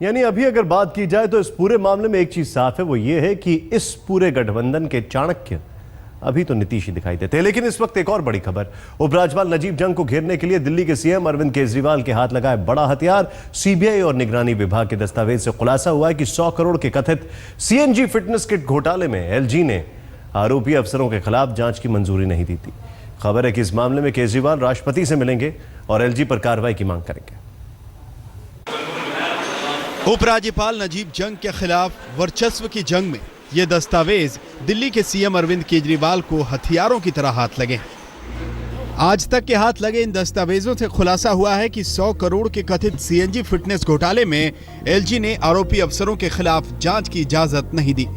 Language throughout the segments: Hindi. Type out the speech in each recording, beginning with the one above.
यानी अभी अगर बात की जाए तो इस पूरे मामले में एक चीज साफ है, वो ये है कि इस पूरे गठबंधन के चाणक्य अभी तो नीतीश ही दिखाई देते हैं। लेकिन इस वक्त एक और बड़ी खबर, उपराज्यपाल नजीब जंग को घेरने के लिए दिल्ली के सीएम अरविंद केजरीवाल के हाथ लगा है बड़ा हथियार। सीबीआई और निगरानी विभाग के दस्तावेज से खुलासा हुआ है कि 100 करोड़ के कथित सीएनजी फिटनेस किट घोटाले में एलजी ने आरोपी अफसरों के खिलाफ जांच की मंजूरी नहीं दी थी। खबर है कि इस मामले में केजरीवाल राष्ट्रपति से मिलेंगे और एलजी पर कार्रवाई की मांग करेंगे। उपराज्यपाल नजीब जंग के खिलाफ वर्चस्व की जंग में ये दस्तावेज दिल्ली के सीएम अरविंद केजरीवाल को हथियारों की तरह हाथ लगे हैं। आज तक के हाथ लगे इन दस्तावेजों से खुलासा हुआ है कि 100 करोड़ के कथित सीएनजी फिटनेस घोटाले में एलजी ने आरोपी अफसरों के खिलाफ जांच की इजाजत नहीं दी।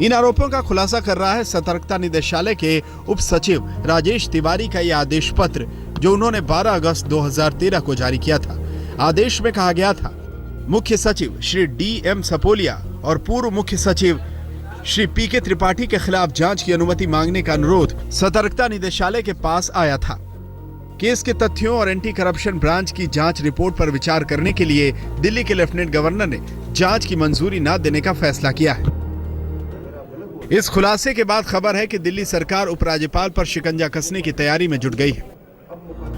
इन आरोपों का खुलासा कर रहा है सतर्कता निदेशालय के उप सचिव राजेश तिवारी का यह आदेश पत्र, जो उन्होंने 12 अगस्त 2013 को जारी किया था। आदेश में कहा गया था, मुख्य सचिव श्री DM सपोलिया और पूर्व मुख्य सचिव श्री PK त्रिपाठी के खिलाफ जांच की अनुमति मांगने का अनुरोध सतर्कता निदेशालय के पास आया था। केस के तथ्यों और एंटी करप्शन ब्रांच की जांच रिपोर्ट पर विचार करने के लिए दिल्ली के लेफ्टिनेंट गवर्नर ने जांच की मंजूरी न देने का फैसला किया है। इस खुलासे के बाद खबर है कि दिल्ली सरकार उपराज्यपाल पर शिकंजा कसने की तैयारी में जुट गई है।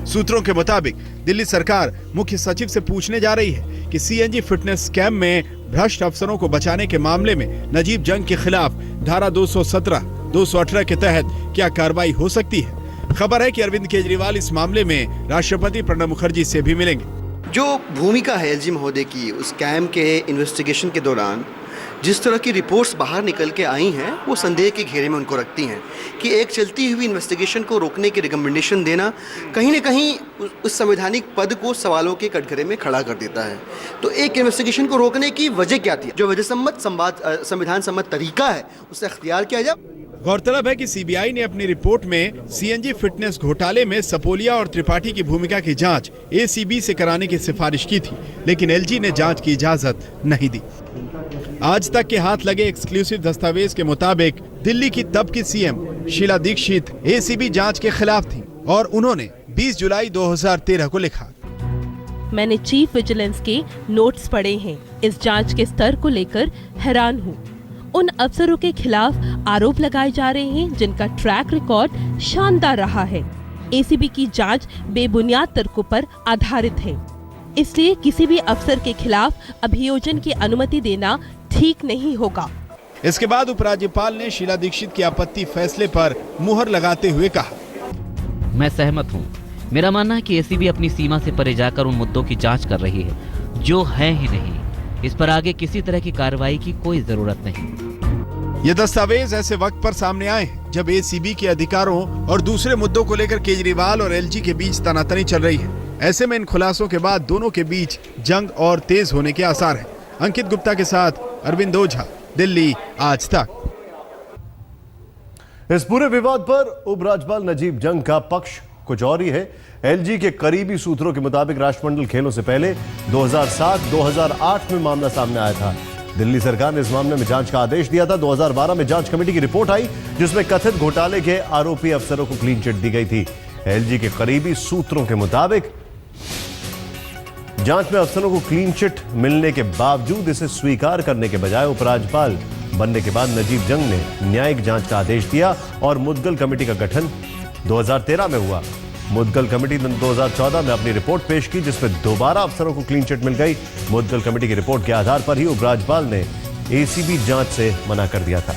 सूत्रों के मुताबिक दिल्ली सरकार मुख्य सचिव से पूछने जा रही है कि सीएनजी फिटनेस स्कैम में भ्रष्ट अफसरों को बचाने के मामले में नजीब जंग के खिलाफ धारा 217, 218 के तहत क्या कार्रवाई हो सकती है। खबर है कि अरविंद केजरीवाल इस मामले में राष्ट्रपति प्रणब मुखर्जी से भी मिलेंगे। जो भूमिका है एलजी महोदय की उस स्कैम के इन्वेस्टिगेशन के दौरान जिस तरह की रिपोर्ट्स बाहर निकल के आई हैं, वो संदेह के घेरे में उनको रखती हैं कि एक चलती हुई इन्वेस्टिगेशन को रोकने की रिकमेंडेशन देना कहीं न कहीं उस संवैधानिक पद को सवालों के कटघरे में खड़ा कर देता है। तो एक इन्वेस्टिगेशन को रोकने की वजह क्या थी? जो वजह सम्मत संविधान सम्मत तरीका है उससे अख्तियार किया जाए। गौरतलब है कि सीबीआई ने अपनी रिपोर्ट में सीएनजी फिटनेस घोटाले में सपोलिया और त्रिपाठी की भूमिका की जांच ACB से कराने की सिफारिश की थी, लेकिन एलजी ने जांच की इजाजत नहीं दी। आज तक के हाथ लगे एक्सक्लूसिव दस्तावेज के मुताबिक दिल्ली की तब की सीएम शीला दीक्षित ACB जांच के खिलाफ थी और उन्होंने 20 जुलाई 2013 को लिखा, मैंने चीफ विजिलेंस के नोट्स पढ़े हैं। इस जांच के स्तर को लेकर हैरान हूँ। उन अफसरों के खिलाफ आरोप लगाए जा रहे हैं जिनका ट्रैक रिकॉर्ड शानदार रहा है। ACB की जांच बेबुनियाद तर्कों पर आधारित है, इसलिए किसी भी अफसर के खिलाफ अभियोजन की अनुमति देना ठीक नहीं होगा। इसके बाद उपराज्यपाल ने शीला दीक्षित की आपत्ति फैसले पर मुहर लगाते हुए कहा, मैं सहमत हूँ। मेरा मानना है कि ACB अपनी सीमा से परे जाकर उन मुद्दों की जांच कर रही है जो है ही नहीं। इस पर आगे किसी तरह की कार्रवाई की कोई जरूरत नहीं। ये दस्तावेज ऐसे वक्त पर सामने आए हैं जब ACB के अधिकारों और दूसरे मुद्दों को लेकर केजरीवाल और एलजी के बीच तनातनी चल रही है। ऐसे में इन खुलासों के बाद दोनों के बीच जंग और तेज होने के आसार हैं। अंकित गुप्ता के साथ अरविंद ओझा, दिल्ली आज तक। इस पूरे विवाद पर उपराज्यपाल नजीब जंग का पक्ष कुछ और ही है। एलजी के करीबी सूत्रों के मुताबिक राष्ट्रमंडल खेलों से पहले 2007-2008 में मामला सामने आया था। दिल्ली सरकार ने इस मामले में जांच का आदेश दिया था। 2012 में जांच कमेटी की रिपोर्ट आई जिसमें कथित घोटाले के आरोपी अफसरों को क्लीन चिट दी गई थी। एलजी के करीबी सूत्रों के मुताबिक जांच में अफसरों को क्लीन चिट मिलने के बावजूद इसे स्वीकार करने के बजाय उपराज्यपाल बनने के बाद नजीब जंग ने न्यायिक जांच का आदेश दिया और मुद्गल कमेटी का गठन 2013 में हुआ। मुद्गल कमेटी ने 2014 में अपनी रिपोर्ट पेश की जिसमें दोबारा अफसरों को क्लीन चिट मिल गई। मुद्गल कमेटी की रिपोर्ट के आधार पर ही उपराज्यपाल ने ACB जांच से मना कर दिया था।